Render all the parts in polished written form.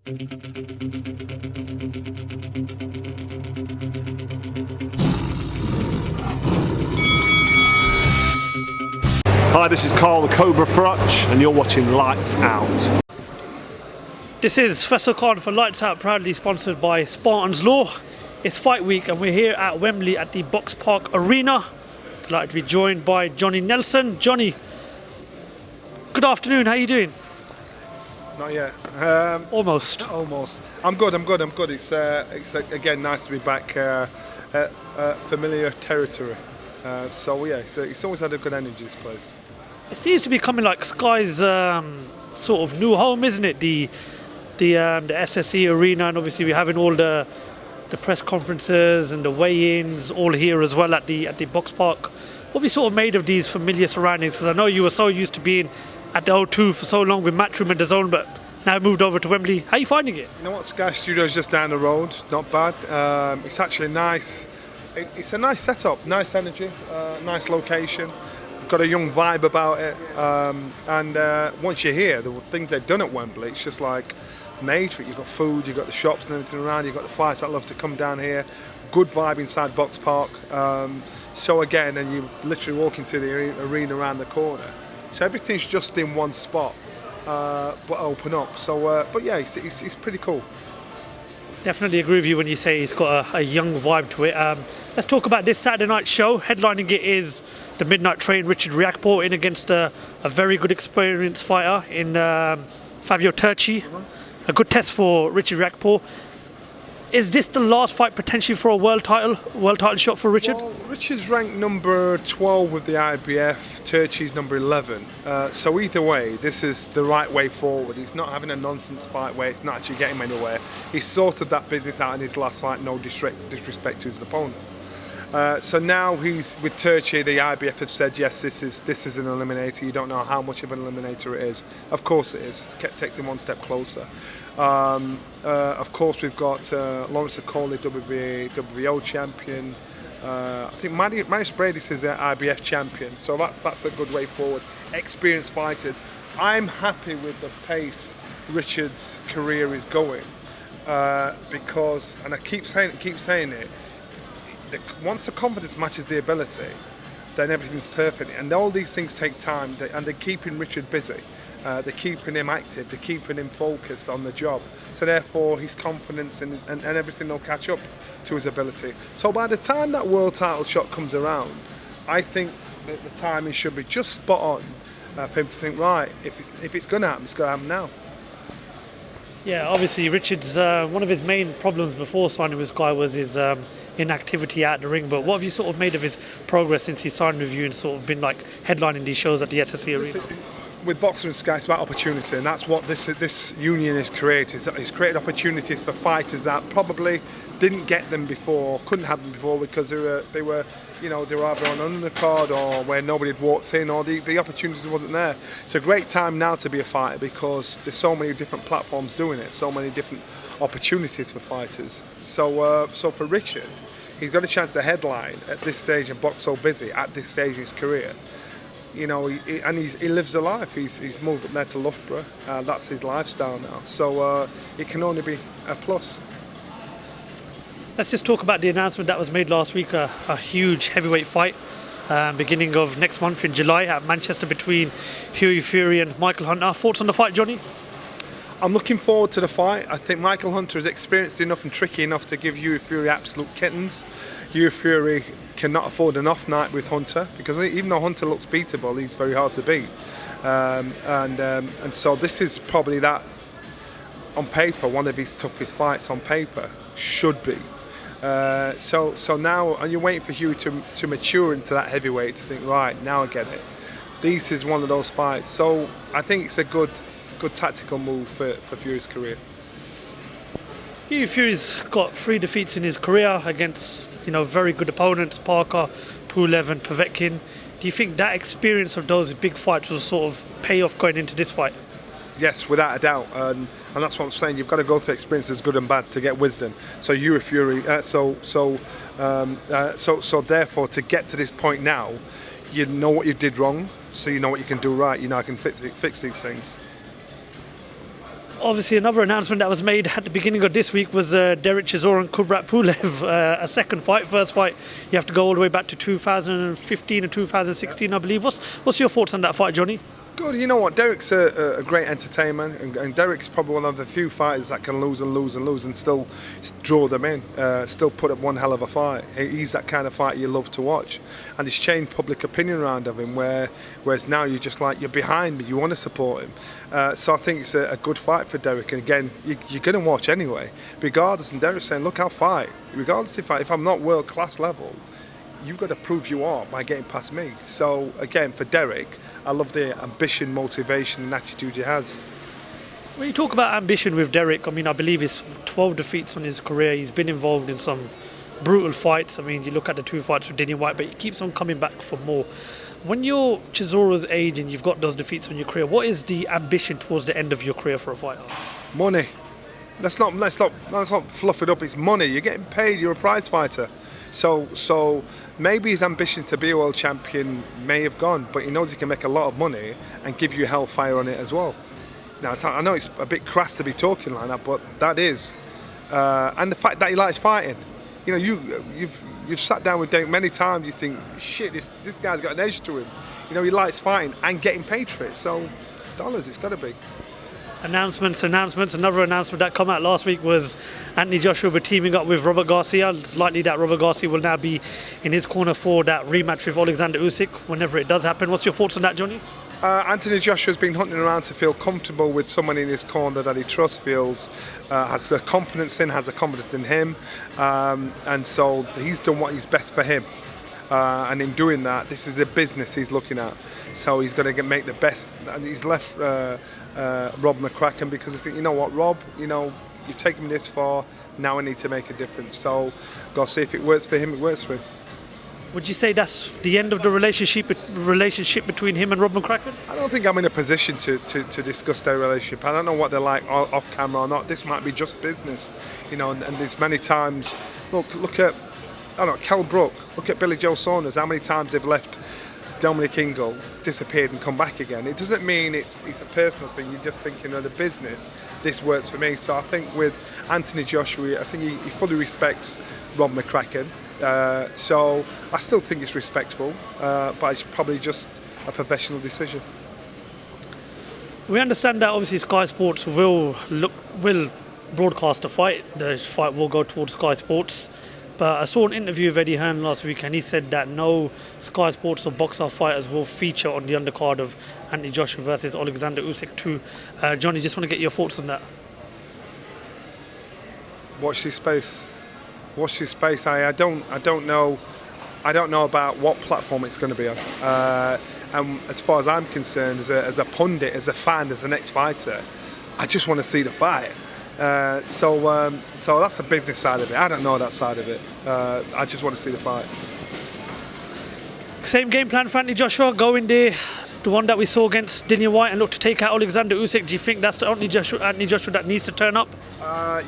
Hi, this is Carl the Cobra Frutch, and you're watching Lights Out. This is Faisal Khan for Lights Out, proudly sponsored by Spartans Law. It's fight week and we're here at Wembley at the Box Park Arena. Delighted to be joined by Johnny Nelson. Johnny, good afternoon, how are you doing? Not yet. Almost. Almost. I'm good. It's again nice to be back at familiar territory. So yeah, it's always had a good energy, this place. It seems to be coming like Sky's sort of new home, isn't it? The SSE Arena, and obviously we're having all the press conferences and the weigh-ins all here as well at the Box Park. What have you sort of made of these familiar surroundings? Because I know you were so used to being at the O2 for so long with Matchroom and DAZN, but now moved over to Wembley. How are you finding it? You know what, Sky Studio's just down the road, not bad. It's actually nice. It's a nice setup, nice energy, nice location. Got a young vibe about it, and once you're here, the things they've done at Wembley, it's just like made for it. You've got food, you've got the shops and everything around, you've got the fights that love to come down here. Good vibe inside Box Park. So again, and you literally walk into the arena around the corner. So everything's just in one spot, but open up. So, but yeah, it's pretty cool. Definitely agree with you when you say it's got a young vibe to it. Let's talk about this Saturday night show. Headlining it is the Midnight Train, Richard Riakporhe, in against a very good experienced fighter in Fabio Turchi. A good test for Richard Riakporhe. Is this the last fight potentially for a world title shot for Richard? Well, Richard's ranked number 12 with the IBF, Turchi's number 11. So either way, this is the right way forward. He's not having a nonsense fight where it's not actually getting him anywhere. He's sorted that business out in his last fight, no disrespect to his opponent. So now he's with Turchi. The IBF have said yes, this is an eliminator. You don't know how much of an eliminator it is. Of course it is. It takes him one step closer. Of course we've got Lawrence Okoli, WBO champion. I think Marius Bradis is an IBF champion. So that's a good way forward. Experienced fighters. I'm happy with the pace Richard's career is going because, and I keep saying it. Once the confidence matches the ability, then everything's perfect. And all these things take time, and they're keeping Richard busy. They're keeping him active, they're keeping him focused on the job. So therefore, his confidence and everything will catch up to his ability. So by the time that world title shot comes around, I think that the timing should be just spot on for him to think, right, if it's going to happen, it's going to happen now. Yeah, obviously Richard's one of his main problems before signing with Sky was his inactivity at the ring. But what have you sort of made of his progress since he signed with you and sort of been like headlining these shows at the SSE Arena? With Boxer and Sky, it's about opportunity, and that's what this union has created. It's created opportunities for fighters that probably didn't get them before, couldn't have them before because they were either on an undercard or where nobody had walked in, or the opportunities wasn't there. It's a great time now to be a fighter because there's so many different platforms doing it, so many different opportunities for fighters. So for Richard, he's got a chance to headline at this stage and box so busy at this stage in his career. He lives the life. He's moved up there to Loughborough. That's his lifestyle now. So it can only be a plus. Let's just talk about the announcement that was made last week. A huge heavyweight fight, beginning of next month in July at Manchester between Hughie Fury and Michael Hunter. Thoughts on the fight, Johnny? I'm looking forward to the fight. I think Michael Hunter is experienced enough and tricky enough to give Hughie Fury absolute kittens. Hughie Fury cannot afford an off night with Hunter because even though Hunter looks beatable, he's very hard to beat. And so this is probably that, on paper, one of his toughest fights on paper. Should be. So now, and you're waiting for Hughie to mature into that heavyweight to think, right, now I get it. This is one of those fights. So I think it's a good tactical move for Fury's career. Hughie Fury's got 3 defeats in his career against very good opponents, Parker, Pulev and Povetkin. Do you think that experience of those big fights will sort of pay off going into this fight? Yes, without a doubt, and that's what I'm saying. You've got to go through experiences, good and bad, to get wisdom. So Hughie Fury, so therefore, to get to this point now, you know what you did wrong, so you know what you can do right. I can fix these things. Obviously, another announcement that was made at the beginning of this week was Derek Chisora and Kubrat Pulev, a second fight. First fight, you have to go all the way back to 2015 and 2016, I believe. What's your thoughts on that fight, Johnny? Good. You know what? Derek's a great entertainment, and Derek's probably one of the few fighters that can lose and lose and lose and still draw them in, still put up one hell of a fight. He's that kind of fighter you love to watch, and he's changed public opinion around of him. Whereas now you're just like, you're behind me, you want to support him. So I think it's a good fight for Derek. And again, you're going to watch anyway, regardless. And Derek's saying, look, I'll fight, regardless if I'm not world class level. You've got to prove you are by getting past me. So again, for Derek, I love the ambition, motivation and attitude he has. When you talk about ambition with Derek, I mean, I believe it's 12 defeats on his career. He's been involved in some brutal fights. I mean, you look at the 2 fights with Dillian Whyte, but he keeps on coming back for more. When you're Chisora's age and you've got those defeats on your career, what is the ambition towards the end of your career for a fighter? Money. Let's not fluff it up. It's money. You're getting paid. You're a prize fighter. So maybe his ambitions to be a world champion may have gone, but he knows he can make a lot of money and give you hellfire on it as well. Now, I know it's a bit crass to be talking like that, but that is. And the fact that he likes fighting. You know, you've sat down with Derek many times, you think, shit, this guy's got an edge to him. You know, he likes fighting and getting paid for it. So, dollars, it's got to be. Announcements. Another announcement that came out last week was Anthony Joshua will be teaming up with Robert Garcia. It's likely that Robert Garcia will now be in his corner for that rematch with Alexander Usyk whenever it does happen. What's your thoughts on that, Johnny? Anthony Joshua's been hunting around to feel comfortable with someone in his corner that he trusts, feels has the confidence in him, and so he's done what is best for him. And in doing that, this is the business he's looking at. So he's going to make the best. And he's left Rob McCracken because I think, you know what, Rob, you know, you've taken me this far. Now I need to make a difference. So got to see if it works for him. It works for him. Would you say that's the end of the relationship between him and Rob McCracken? I don't think I'm in a position to discuss their relationship. I don't know what they're like off camera or not. This might be just business, you know. And there's many times. Look at, I don't know, Kell Brook. Look at Billy Joe Saunders. How many times they've left Dominic Ingle, disappeared and come back again. It doesn't mean it's a personal thing. You're just thinking of the business. This works for me. So I think with Anthony Joshua, I think he fully respects Rob McCracken. So I still think it's respectful, but it's probably just a professional decision. We understand that obviously Sky Sports will broadcast the fight. The fight will go towards Sky Sports. But I saw an interview with Eddie Hearn last week, and he said that no Sky Sports or Boxer fighters will feature on the undercard of Anthony Joshua versus Alexander Usyk 2. Johnny, just want to get your thoughts on that. Watch this space. I don't know about what platform it's going to be on. And as far as I'm concerned, as a pundit, as a fan, as an ex-fighter, I just want to see the fight. So that's the business side of it. I don't know that side of it. I just want to see the fight. Same game plan for Anthony Joshua, go in there, the one that we saw against Dillian Whyte, and look to take out Alexander Usyk. Do you think that's the Anthony Joshua that needs to turn up?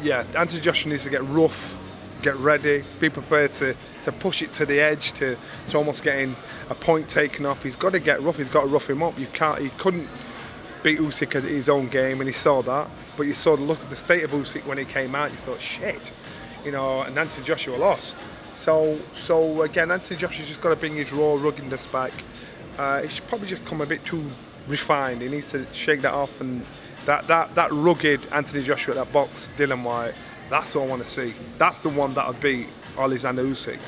Yeah, Anthony Joshua needs to get rough, get ready, be prepared to push it to the edge, to almost getting a point taken off. He's got to get rough. He's got to rough him up. He couldn't beat Usyk at his own game, and he saw that. But you saw the state of Usyk when he came out. You thought, shit, you know. And Anthony Joshua lost. So again, Anthony Joshua's just got to bring his raw ruggedness back. He's probably just come a bit too refined. He needs to shake that off. And that rugged Anthony Joshua, that box, Dillian Whyte, that's what I want to see. That's the one that would beat Alexander Usyk.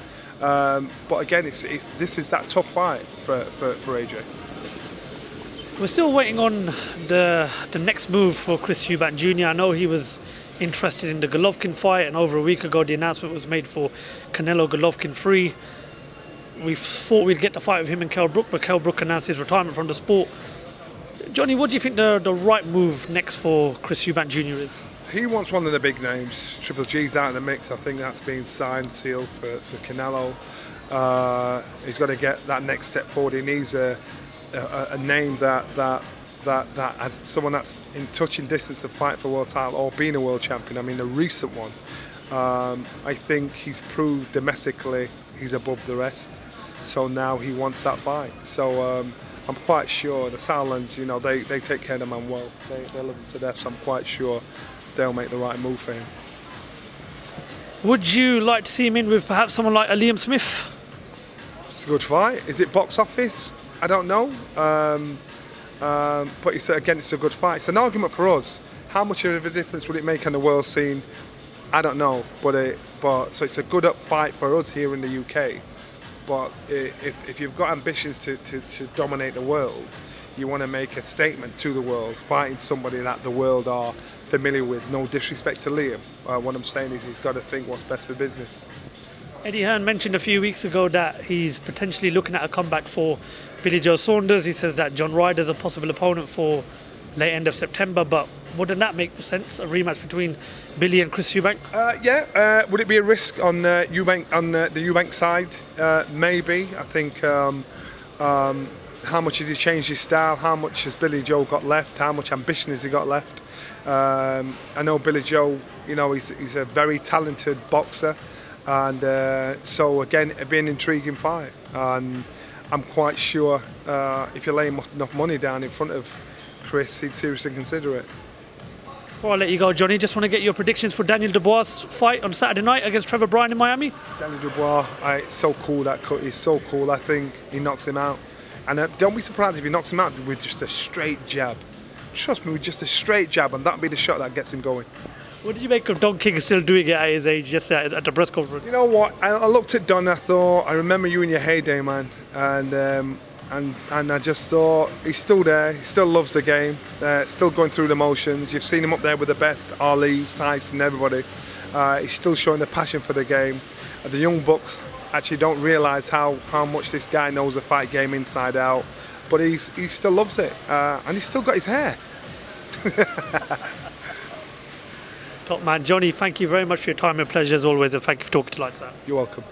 But again, this is that tough fight for AJ. We're still waiting on the next move for Chris Eubank Jr. I know he was interested in the Golovkin fight, and over a week ago the announcement was made for Canelo Golovkin 3. We thought we'd get the fight with him and Kell Brook, but Kell Brook announced his retirement from the sport. Johnny, what do you think the right move next for Chris Eubank Jr. is? He wants one of the big names. Triple G's out in the mix. I think that's been signed, sealed for Canelo. He's got to get that next step forward. He needs a name that has someone that's in touching distance of fight for world title or being a world champion. I mean, a recent one. I think he's proved domestically he's above the rest. So now he wants that fight. So I'm quite sure the Sauerlands, you know, they take care of the man well. They love him to death, so I'm quite sure they'll make the right move for him. Would you like to see him in with perhaps someone like a Liam Smith? It's a good fight. Is it box office? I don't know. But it's a good fight. It's an argument for us. How much of a difference would it make on the world scene? I don't know. So it's a good up fight for us here in the UK. But if you've got ambitions to dominate the world, you want to make a statement to the world, fighting somebody that the world are familiar with. No disrespect to Liam. What I'm saying is he's got to think what's best for business. Eddie Hearn mentioned a few weeks ago that he's potentially looking at a comeback for Billy Joe Saunders. He says that John Ryder's a possible opponent for late end of September, but wouldn't that make sense, a rematch between Billy and Chris Eubank? Would it be a risk on Eubank, on the Eubank side? Maybe. I think how much has he changed his style? How much has Billy Joe got left? How much ambition has he got left? I know Billy Joe, you know, he's a very talented boxer, and so again, it'd be an intriguing fight. And I'm quite sure if you lay enough money down in front of Chris, he'd seriously consider it. Before I let you go, Johnny, just want to get your predictions for Daniel Dubois' fight on Saturday night against Trevor Bryan in Miami. Daniel Dubois, it's so cool, that cut. He's so cool. I think he knocks him out. And don't be surprised if he knocks him out with just a straight jab. Trust me, with just a straight jab, and that'll be the shot that gets him going. What did you make of Don King still doing it at his age, just at the press conference? You know what? I looked at Don, I thought, I remember you in your heyday, man. And I just thought, he's still there, he still loves the game, still going through the motions. You've seen him up there with the best, Ali's, Tyson, everybody. He's still showing the passion for the game. The young bucks actually don't realise how much this guy knows the fight game inside out, but he still loves it, and he's still got his hair. Top man. Johnny, thank you very much for your time and pleasure as always, and thank you for talking to Lights Out. You're welcome.